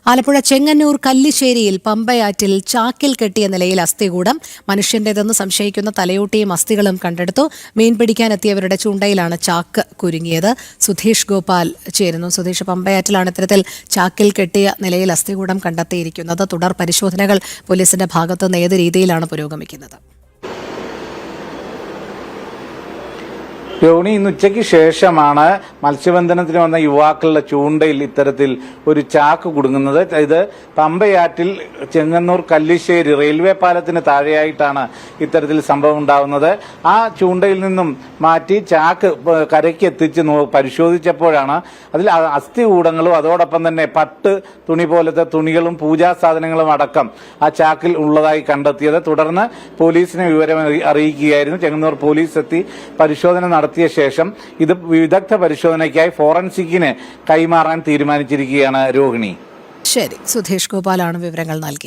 ആലപ്പുഴ ചെങ്ങന്നൂർ കല്ലിശ്ശേരിയിൽ പമ്പയാറ്റിൽ ചാക്കിൽ കെട്ടിയ നിലയിൽ അസ്ഥികൂടം. മനുഷ്യന്റേതെന്ന് സംശയിക്കുന്ന തലയോട്ടിയും അസ്ഥികളും കണ്ടെടുത്തു. മീൻ പിടിക്കാനെത്തിയവരുടെ ചൂണ്ടയിലാണ് ചാക്ക് കുരുങ്ങിയത്. സുധീഷ് ഗോപാൽ ചേരുന്നു. സുധീഷ്, പമ്പയാറ്റിലാണ് ഇത്തരത്തിൽ ചാക്കിൽ കെട്ടിയ നിലയിൽ അസ്ഥികൂടം കണ്ടെത്തിയിരിക്കുന്നത്. തുടർ പരിശോധനകൾ പോലീസിന്റെ ഭാഗത്തുനിന്ന് ഏത് രീതിയിലാണ് പുരോഗമിക്കുന്നത്? രോഹിണി, ഇന്ന് ഉച്ചയ്ക്ക് ശേഷമാണ് മത്സ്യബന്ധനത്തിന് വന്ന യുവാക്കളുടെ ചൂണ്ടയിൽ ഇത്തരത്തിൽ ഒരു ചാക്ക് കുടുങ്ങുന്നത്. ഇത് പമ്പയാറ്റിൽ ചെങ്ങന്നൂർ കല്ലിശ്ശേരി റെയിൽവേ പാലത്തിന് താഴെയായിട്ടാണ് ഇത്തരത്തിൽ സംഭവം ഉണ്ടാകുന്നത്. ആ ചൂണ്ടയിൽ നിന്നും മാറ്റി ചാക്ക് കരയ്ക്ക് എത്തിച്ച് പരിശോധിച്ചപ്പോഴാണ് അതിൽ അസ്ഥികൂടങ്ങളും അതോടൊപ്പം തന്നെ പട്ട് തുണി പോലത്തെ തുണികളും പൂജാ സാധനങ്ങളും അടക്കം ആ ചാക്കിൽ ഉള്ളതായി കണ്ടെത്തിയത്. തുടർന്ന് പോലീസിനെ വിവരം അറിയിക്കുകയായിരുന്നു. ചെങ്ങന്നൂർ പോലീസ് എത്തി പരിശോധന നടത്തിയ ശേഷം ഇത് വിദഗ്ധ പരിശോധനയ്ക്കായി ഫോറൻസിക്കിന് കൈമാറാൻ തീരുമാനിച്ചിരിക്കുകയാണ്. രോഹിണി, ശരി, സുധീഷ് ഗോപാലാണ് വിവരങ്ങൾ നൽകിയത്.